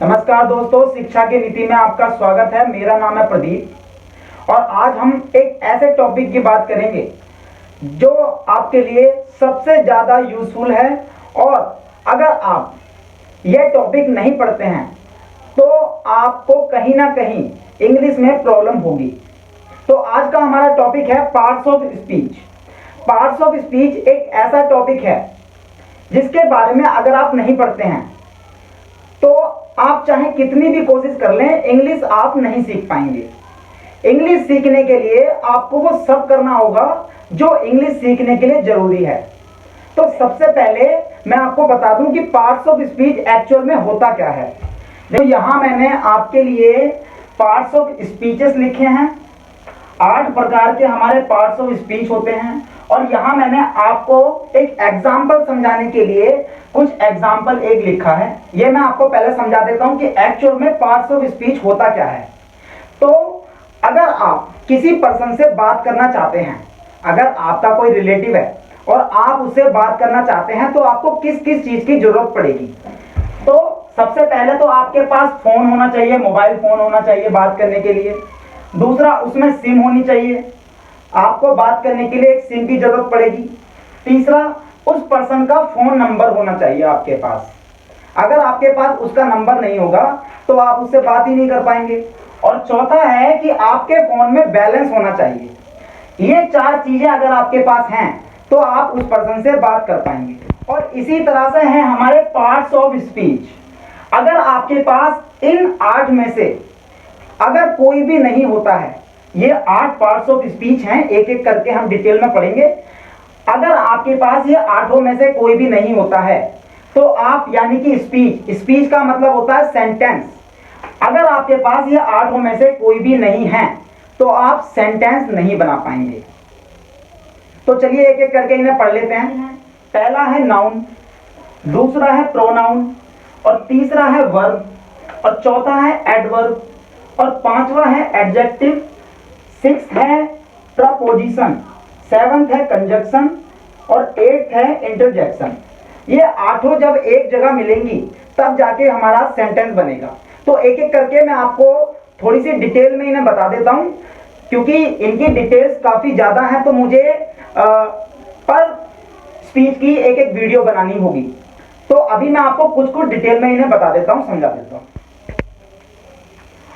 नमस्कार दोस्तों, शिक्षा की नीति में आपका स्वागत है। मेरा नाम है प्रदीप और आज हम एक ऐसे टॉपिक की बात करेंगे जो आपके लिए सबसे ज़्यादा यूजफुल है। और अगर आप यह टॉपिक नहीं पढ़ते हैं तो आपको कहीं ना कहीं इंग्लिश में प्रॉब्लम होगी। तो आज का हमारा टॉपिक है parts of speech. Parts of speech एक ऐसा टॉपिक है जिसके बारे में अगर आप नहीं पढ़ते हैं तो आप चाहे कितनी भी कोशिश कर लें, इंग्लिश आप नहीं सीख पाएंगे। इंग्लिश सीखने के लिए आपको वो सब करना होगा जो इंग्लिश सीखने के लिए जरूरी है। तो सबसे पहले मैं आपको बता दूं कि पार्ट्स ऑफ स्पीच एक्चुअल में होता क्या है। तो यहां मैंने आपके लिए पार्ट्स ऑफ स्पीचेस लिखे हैं। 8 प्रकार के हमारे पार्ट्स ऑफ स्पीच होते हैं और यहां मैंने आपको एक एग्जाम्पल समझाने के लिए कुछ एग्जाम्पल एक लिखा है। ये मैं आपको पहले समझा देता हूं कि एक्चुअल में पार्ट्स ऑफ स्पीच होता क्या है। तो अगर आप किसी पर्सन से बात करना चाहते हैं, अगर आपका कोई रिलेटिव है और आप उससे बात करना चाहते हैं तो आपको किस किस चीज की जरूरत पड़ेगी। तो सबसे पहले तो आपके पास फोन होना चाहिए, मोबाइल फोन होना चाहिए बात करने के लिए। दूसरा, उसमें सिम होनी चाहिए, आपको बात करने के लिए एक सिम की जरूरत पड़ेगी। तीसरा, उस पर्सन का फोन नंबर होना चाहिए आपके पास। अगर आपके पास उसका नंबर नहीं होगा तो आप उससे बात ही नहीं कर पाएंगे। और चौथा है कि आपके फोन में बैलेंस होना चाहिए। ये 4 चीजें अगर आपके पास हैं तो आप उस पर्सन से बात कर पाएंगे। और इसी तरह से हैं हमारे पार्ट्स ऑफ स्पीच। अगर आपके पास इन 8 में से अगर कोई भी नहीं होता है, ये 8 पार्ट्स ऑफ स्पीच हैं, एक एक करके हम डिटेल में पढ़ेंगे। अगर आपके पास ये 8 में से कोई भी नहीं होता है तो आप यानी कि स्पीच का मतलब होता है सेंटेंस। अगर आपके पास ये 8 में से कोई भी नहीं है तो आप सेंटेंस नहीं बना पाएंगे। तो चलिए एक एक करके इन्हें पढ़ लेते हैं। पहला है नाउन, दूसरा है प्रोनाउन, और तीसरा है वर्ब, और चौथा है एडवर्ब, और 5वां है एडजेक्टिव, 6th है प्रपोजिशन, 7th है कंजक्शन, और 8th है इंटरजेक्शन। ये 8 जब एक जगह मिलेंगी तब जाके हमारा सेंटेंस बनेगा। तो एक एक करके मैं आपको थोड़ी सी डिटेल में इन्हें बता देता हूं, क्योंकि इनकी डिटेल्स काफी ज्यादा हैं तो मुझे पर स्पीच की एक एक वीडियो बनानी होगी। तो अभी मैं आपको कुछ डिटेल में इन्हें बता देता हूं, समझा देता हूं।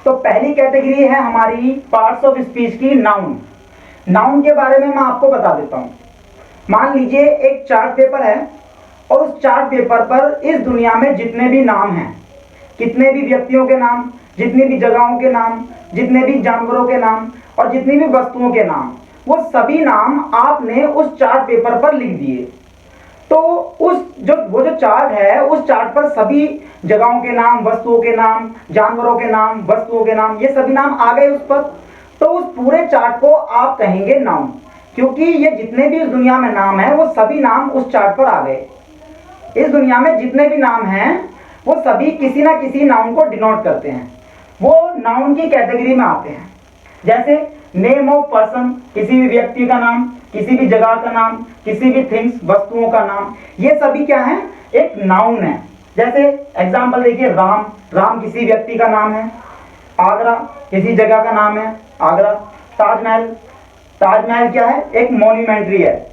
तो पहली कैटेगरी है हमारी पार्ट्स ऑफ स्पीच की नाउन। नाउन के बारे में मैं आपको बता देता हूं। मान लीजिए एक चार्ट पेपर है और उस चार्ट पेपर पर इस दुनिया में जितने भी नाम हैं, कितने भी व्यक्तियों के नाम, जितनी भी जगहों के नाम, जितने भी जानवरों के नाम और जितनी भी वस्तुओं के नाम, वो सभी नाम आपने उस चार्ट पेपर पर लिख दिए। तो वो जो चार्ट है उस चार्ट पर सभी जगहों के नाम, वस्तुओं के नाम, जानवरों के नाम, वस्तुओं के नाम, ये सभी नाम आ गए उस पर। तो उस पूरे चार्ट को आप कहेंगे नाउन, क्योंकि ये जितने भी इस दुनिया में नाम है वो सभी नाम उस चार्ट पर आ गए। इस दुनिया में जितने भी नाम हैं वो सभी किसी ना किसी नाउन को डिनोट करते हैं, वो नाउन की कैटेगरी में आते हैं। जैसे नेम ऑफ पर्सन, किसी भी व्यक्ति का नाम, किसी भी जगह का नाम, किसी भी थिंग्स, वस्तुओं का नाम, ये सभी क्या है, एक नाउन है। जैसे एग्जांपल देखिए, राम किसी व्यक्ति का नाम है। आगरा किसी जगह का नाम है, आगरा। ताजमहल क्या है, एक मॉन्यूमेंट्री है।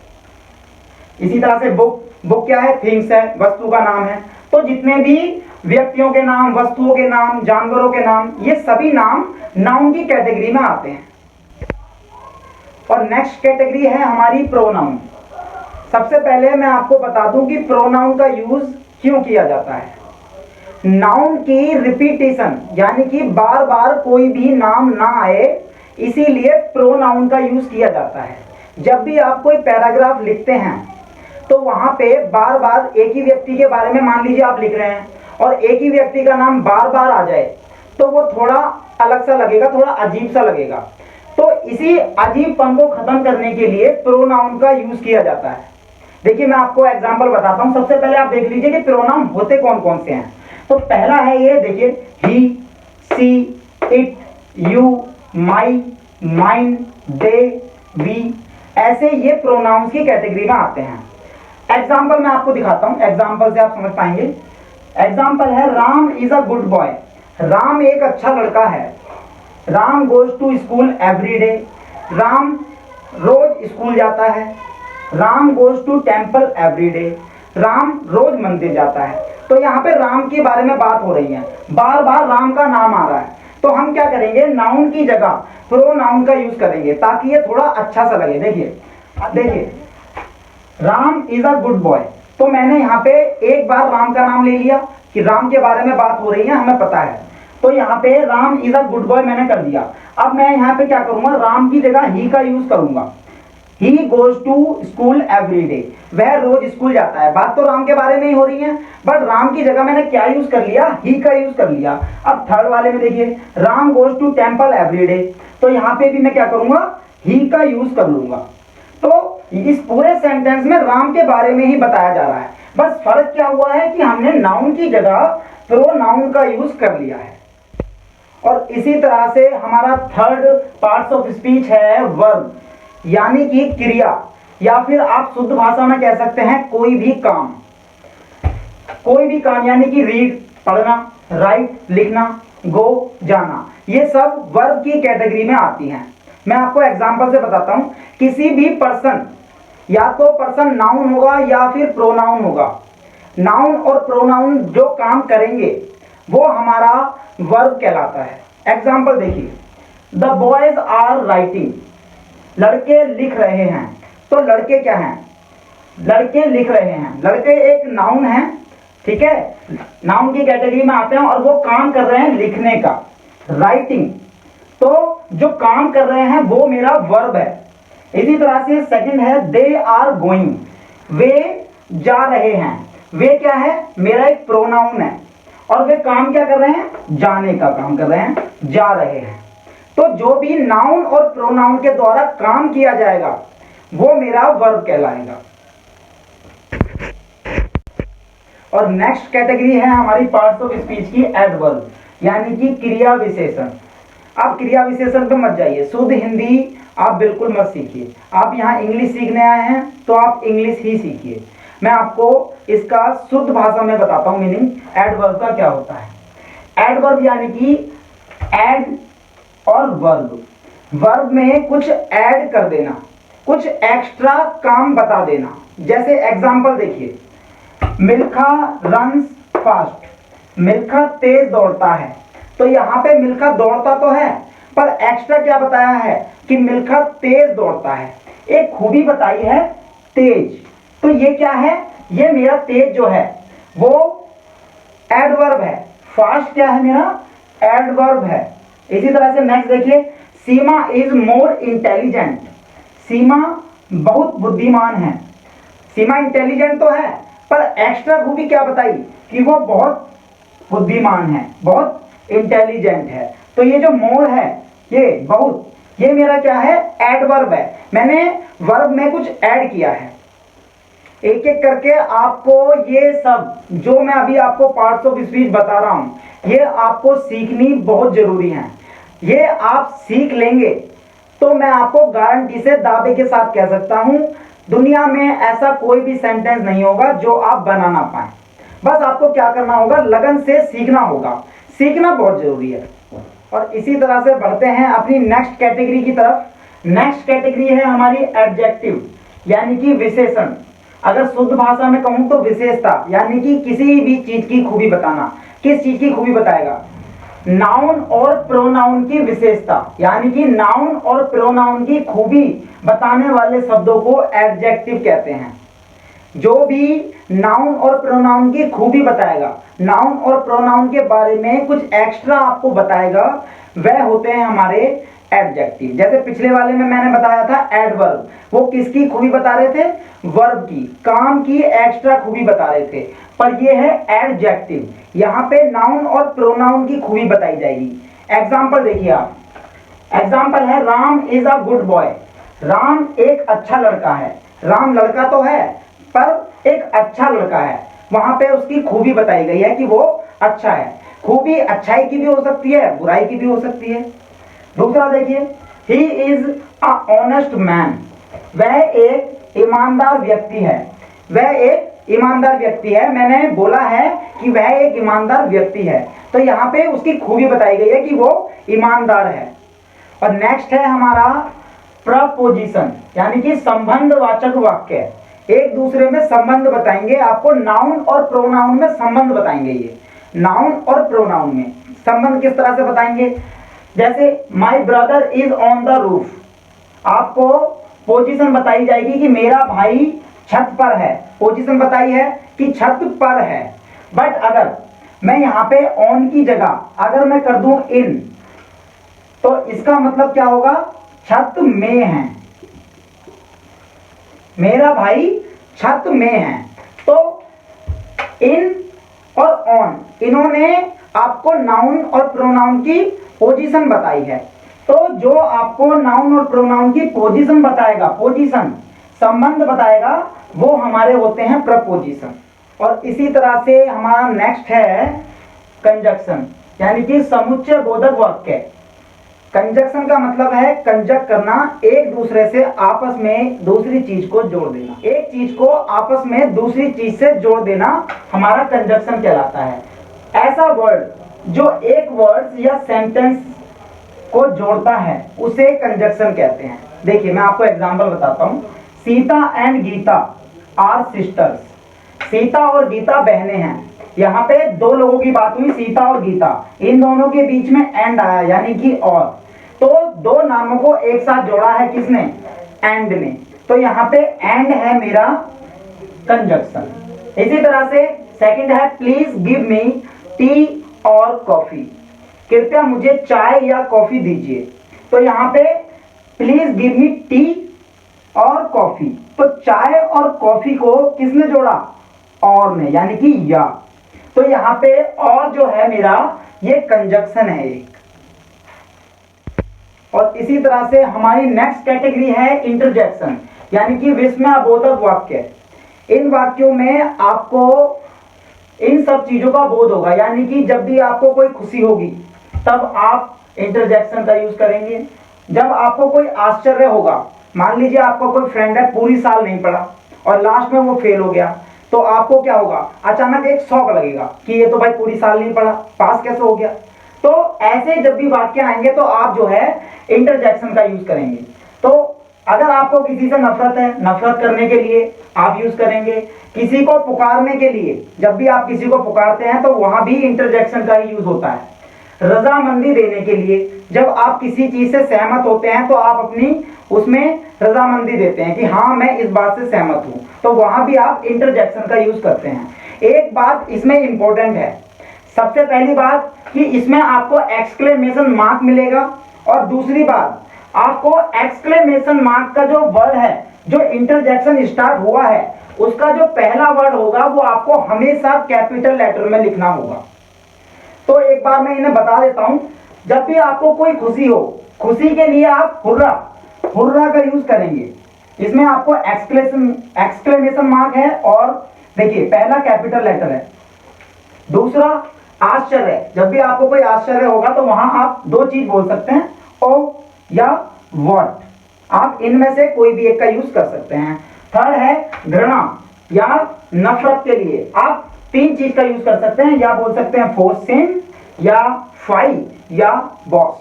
इसी तरह से बुक क्या है, थिंग्स है, वस्तु का नाम है। तो जितने भी व्यक्तियों के नाम, वस्तुओं के नाम, जानवरों के नाम, ये सभी नाम नाउन की कैटेगरी में आते हैं। और नेक्स्ट कैटेगरी है हमारी प्रोनाउन। सबसे पहले मैं आपको बता दूं कि प्रोनाउन का यूज क्यों किया जाता है। नाउन की रिपीटेशन यानी कि बार बार कोई भी नाम ना आए, इसीलिए प्रोनाउन का यूज किया जाता है। जब भी आप कोई पैराग्राफ लिखते हैं तो वहां पे बार बार एक ही व्यक्ति के बारे में मान लीजिए आप लिख रहे हैं और एक ही व्यक्ति का नाम बार बार आ जाए तो वो थोड़ा अलग सा लगेगा, थोड़ा अजीब सा लगेगा। तो इसी अजीबपन को खत्म करने के लिए प्रोनाउन का यूज किया जाता है। देखिए मैं आपको एग्जांपल बताता हूं। सबसे पहले आप देख लीजिए कि प्रोनाउन होते कौन कौन से हैं। तो पहला है ये देखिए, he, she, it, you, my, mine, they, we, ऐसे ये प्रोनाउंस की कैटेगरी में आते हैं। एग्जाम्पल मैं आपको दिखाता हूं, एग्जाम्पल से आप समझ पाएंगे। एग्जाम्पल है Ram is a good boy, Ram एक अच्छा लड़का है। Ram goes to school every day, Ram रोज स्कूल जाता है। Ram goes to temple every day, Ram रोज मंदिर जाता है। तो यहाँ पे राम के बारे में बात हो रही है, बार बार राम का नाम आ रहा है। तो हम क्या करेंगे, नाउन की जगह प्रोनाउन का यूज करेंगे ताकि ये थोड़ा अच्छा सा लगे। देखिए Ram is a good boy, तो मैंने यहाँ पे एक बार राम का नाम ले लिया कि राम के बारे में बात हो रही है, हमें पता है। तो यहाँ पे Ram is a good boy मैंने कर दिया। अब मैं यहाँ पे क्या करूंगा, राम की जगह ही का यूज करूंगा। He goes to school every day, वह रोज स्कूल जाता है। बात तो राम के बारे में ही हो रही है, बट राम की जगह मैंने क्या यूज कर लिया, ही का यूज कर लिया। अब थर्ड वाले में देखिए, Ram goes to temple every day, तो यहाँ पे भी मैं क्या करूंगा, ही का यूज कर लूंगा। तो इस पूरे सेंटेंस में राम के बारे में ही बताया जा रहा है, बस फर्क क्या हुआ है कि हमने नाउन की जगह प्रोनाउन का यूज कर लिया है। और इसी तरह से हमारा थर्ड पार्ट्स ऑफ स्पीच है वर्ब, यानी कि क्रिया, या फिर आप शुद्ध भाषा में कह सकते हैं कोई भी काम। कोई भी काम यानी कि रीड पढ़ना, राइट लिखना, गो जाना, ये सब वर्ब की कैटेगरी में आती हैं। मैं आपको एग्जांपल से बताता हूं। किसी भी पर्सन, या तो पर्सन नाउन होगा या फिर प्रोनाउन होगा। नाउन और प्रोनाउन जो काम करेंगे वो हमारा वर्ब कहलाता है। एग्जांपल देखिए, द बॉयज आर राइटिंग, लड़के लिख रहे हैं। तो लड़के क्या हैं, लड़के लिख रहे हैं। लड़के एक नाउन है, ठीक है, नाउन की कैटेगरी में आते हैं और वो काम कर रहे हैं लिखने का, राइटिंग। तो जो काम कर रहे हैं वो मेरा वर्ब है। इसी तरह से सेकंड है दे आर गोइंग, वे जा रहे हैं। वे क्या है, मेरा एक प्रोनाउन है, और वे काम क्या कर रहे हैं, जाने का काम कर रहे हैं, जा रहे हैं। तो जो भी नाउन और प्रोनाउन के द्वारा काम किया जाएगा वो मेरा वर्ब कहलाएगा। और नेक्स्ट कैटेगरी है हमारी पार्ट्स ऑफ स्पीच की एडवर्ब, यानी कि क्रिया विशेषण। आप क्रिया विशेषण पे मत जाइए, शुद्ध हिंदी आप बिल्कुल मत सीखिए। आप यहाँ इंग्लिश सीखने आए हैं तो आप इंग्लिश ही सीखिए। मैं आपको इसका शुद्ध भाषा में बताता हूँ मीनिंग एडवर्ब का क्या होता है। एडवर्ब यानी कि एड और वर्ब, वर्ब में कुछ ऐड कर देना, कुछ एक्स्ट्रा काम बता देना। जैसे एग्जांपल देखिए, मिल्खा रन्स फास्ट, मिल्खा तेज दौड़ता है। तो यहाँ पे मिल्खा दौड़ता तो है, पर एक्स्ट्रा क्या बताया है कि मिल्खा तेज दौड़ता है, एक खूबी बताई है तेज। तो ये क्या है, ये मेरा तेज जो है वो एडवर्ब है। फास्ट क्या है, मेरा एडवर्ब है। इसी तरह से नेक्स्ट देखिए, सीमा इज मोर इंटेलिजेंट, सीमा बहुत बुद्धिमान है। सीमा इंटेलिजेंट तो है, पर एक्स्ट्रा खूबी क्या बताई कि वो बहुत बुद्धिमान है, बहुत इंटेलिजेंट है। तो ये जो मोर है, ये बहुत, ये मेरा क्या है, एडवर्ब है। मैंने वर्ब में कुछ ऐड किया है। एक एक करके आपको ये सब जो मैं अभी आपको पार्ट्स ऑफ स्पीच बता रहा हूं, ये आपको सीखनी बहुत जरूरी है। ये आप सीख लेंगे तो मैं आपको गारंटी से दावे के साथ कह सकता हूं, दुनिया में ऐसा कोई भी सेंटेंस नहीं होगा जो आप बना ना पाए। बस आपको क्या करना होगा, लगन से सीखना होगा। सीखना बहुत जरूरी है। और इसी तरह से बढ़ते हैं अपनी नेक्स्ट कैटेगरी की तरफ। नेक्स्ट कैटेगरी है हमारी एडजेक्टिव, यानी कि विशेषण। अगर शुद्ध भाषा में कहूं तो विशेषता, यानी कि किसी भी चीज की खूबी बताना। किस चीज की खूबी बताएगा, नाउन और प्रोनाउन की विशेषता, यानी कि नाउन और प्रोनाउन की खूबी बताने वाले शब्दों को एडजेक्टिव कहते हैं। जो भी नाउन और प्रोनाउन की खूबी बताएगा, नाउन और प्रोनाउन के बारे में कुछ एक्स्ट्रा आपको बताएगा, वह होते हैं हमारे एडजेक्टिव। जैसे पिछले वाले में मैंने बताया था एडवर्ब, वो किसकी खूबी बता रहे थे, वर्ब की, काम की एक्स्ट्रा खूबी बता रहे थे। पर ये है एडजेक्टिव, यहाँ पे नाउन और प्रोनाउन की खूबी बताई जाएगी। एग्जाम्पल देखिए आप, एग्जाम्पल है Ram is a good boy, Ram एक अच्छा लड़का है। राम लड़का तो है, पर एक अच्छा लड़का है। वहां पे उसकी खूबी बताई गई है कि वो अच्छा है। खूबी अच्छाई की भी हो सकती है, बुराई की भी हो सकती है। दूसरा देखिए, he is a honest man, वह एक ईमानदार व्यक्ति है, वह एक ईमानदार व्यक्ति है, मैंने बोला है कि वह एक ईमानदार व्यक्ति है, तो यहाँ पे उसकी खूबी बताई गई है कि वो ईमानदार है। और नेक्स्ट है हमारा प्रपोजिशन, यानी कि संबंधवाचक वाक्य। एक दूसरे में संबंध बताएंगे आपको, नाउन और प्रोनाउन में संबंध बताएंगे। ये नाउन और प्रोनाउन में संबंध किस तरह से बताएंगे, जैसे my brother is on the roof, आपको पोजीशन बताई जाएगी कि मेरा भाई छत पर है, पोजीशन बताई है कि छत पर है। बट अगर मैं यहाँ पे ऑन की जगह अगर मैं कर दूं इन, तो इसका मतलब क्या होगा, छत में है, मेरा भाई छत में है। तो इन और ऑन, इन्होंने आपको नाउन और प्रोनाउन की पोजीशन बताई है। तो जो आपको नाउन और प्रोनाउन की पोजीशन बताएगा, पोजीशन संबंध बताएगा, वो हमारे होते हैं प्रपोजिशन। और इसी तरह से हमारा नेक्स्ट है कंजक्शन, यानी कि समुच्चय बोधक वाक्य। कंजक्शन का मतलब है कंजक्ट करना, एक दूसरे से आपस में दूसरी चीज को जोड़ देना, एक चीज को आपस में दूसरी चीज से जोड़ देना हमारा कंजक्शन कहलाता है। ऐसा वर्ड जो एक वर्ड या सेंटेंस को जोड़ता है उसे कंजक्शन कहते हैं। देखिए मैं आपको एग्जांपल बताता हूं, Sita and Gita are sisters, Sita और गीता बहनें हैं। यहाँ पे दो लोगों की बात हुई, सीता और गीता, इन दोनों के बीच में एंड आया यानी कि और, तो दो नामों को एक साथ जोड़ा है किसने, एंड ने, तो यहाँ पे एंड है मेरा कंजक्शन। इसी तरह से सेकंड है प्लीज गिव मी टी और कॉफी, कृपया मुझे चाय या कॉफी दीजिए। तो यहाँ पे प्लीज गिव मी टी और कॉफी, तो चाय और कॉफी को किसने जोड़ा, और ने, यानी कि या। तो यहाँ पे और जो है मेरा ये कंजक्शन है एक। और इसी तरह से हमारी नेक्स्ट कैटेगरी है इंटरजेक्शन, यानी कि विस्मयाबोधक वाक्य। इन वाक्यों में आपको इन सब चीजों का बोध होगा, यानी कि जब भी आपको कोई खुशी होगी तब आप इंटरजेक्शन का यूज करेंगे। जब आपको कोई आश्चर्य होगा, मान लीजिए आपका कोई फ्रेंड है पूरी साल नहीं पढ़ा और लास्ट में वो फेल हो गया, तो आपको क्या होगा, अचानक एक शौक लगेगा कि ये तो भाई पूरी साल नहीं पढ़ा, पास कैसे हो गया। तो ऐसे जब भी वाक्य आएंगे तो आप जो है इंटरजेक्शन का यूज करेंगे। तो अगर आपको किसी से नफरत है, नफरत करने के लिए आप यूज करेंगे। किसी को पुकारने के लिए, जब भी आप किसी को पुकारते हैं तो वहां भी इंटरजेक्शन का ही यूज होता है। रजामंदी देने के लिए, जब आप किसी चीज से सहमत होते हैं तो आप अपनी उसमें रजामंदी देते हैं कि हाँ मैं इस बात से सहमत हूं, तो वहां भी आप इंटरजेक्शन का यूज करते हैं। एक बात इसमें इंपॉर्टेंट है, सबसे पहली बात कि इसमें आपको एक्सक्लेमेशन मार्क मिलेगा, और दूसरी बात आपको एक्सक्लेमेशन मार्क का जो वर्ड है, जो इंटरजेक्शन स्टार्ट हुआ है, उसका जो पहला वर्ड होगा वो आपको हमेशा कैपिटल लेटर में लिखना होगा। तो एक बार मैं इन्हें बता देता हूं, जब भी आपको कोई खुशी हो, खुशी के लिए आप हुर्रा, हुर्रा का यूज करेंगे। इसमें आपको एक्सक्लेमेशन मार्क है, और देखिए पहला कैपिटल लेटर है। दूसरा आश्चर्य, जब भी आपको कोई आश्चर्य होगा तो वहां आप दो चीज बोल सकते हैं, ओ या व्हाट, आप इनमें से कोई भी एक का यूज कर सकते हैं। थर्ड है घृणा या नफरत के लिए आप तीन चीज का यूज कर सकते हैं, या बोल सकते हैं फोर सिन या फाइव या बॉस,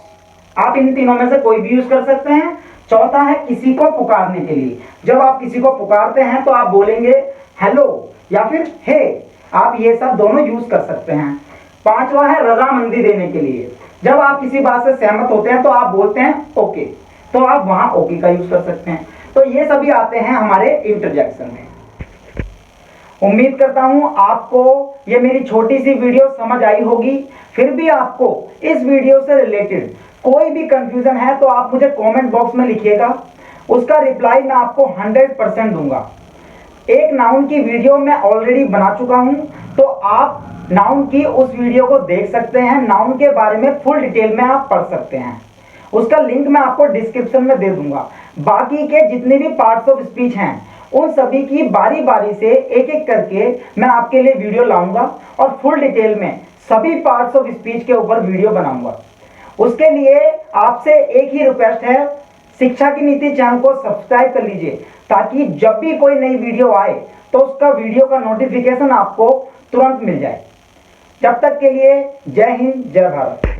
आप इन तीनों में से कोई भी यूज कर सकते हैं। चौथा है किसी को पुकारने के लिए, जब आप किसी को पुकारते हैं तो आप बोलेंगे हेलो या फिर हे, आप ये सब दोनों यूज कर सकते हैं। पांचवा है रजामंदी देने के लिए, जब आप किसी बात से सहमत होते हैं तो आप बोलते हैं ओके, तो आप वहां ओके का यूज कर सकते हैं। तो ये सभी आते हैं हमारे इंटरजेक्शन में। उम्मीद करता हूं आपको ये मेरी छोटी सी वीडियो समझ आई होगी। फिर भी आपको इस वीडियो से रिलेटेड कोई भी कंफ्यूजन है तो आप मुझे कमेंट बॉक्स में लिखिएगा, उसका रिप्लाई मैं आपको 100% दूंगा। एक नाउन की वीडियो मैं ऑलरेडी बना चुका हूं, तो आप नाउन की उस वीडियो को देख सकते हैं, नाउन के बारे में फुल डिटेल में आप पढ़ सकते हैं, उसका लिंक मैं आपको डिस्क्रिप्शन में दे दूंगा। बाकी के जितने भी पार्ट्स ऑफ स्पीच हैं उन सभी की बारी बारी से एक एक करके मैं आपके लिए वीडियो लाऊंगा, और फुल डिटेल में सभी पार्ट्स ऑफ स्पीच के ऊपर वीडियो बनाऊंगा। उसके लिए आपसे एक ही रिक्वेस्ट है, शिक्षा की नीति चैनल को सब्सक्राइब कर लीजिए ताकि जब भी कोई नई वीडियो आए तो उसका वीडियो का नोटिफिकेशन आपको तुरंत मिल जाए। जब तक के लिए जय हिंद, जय भारत।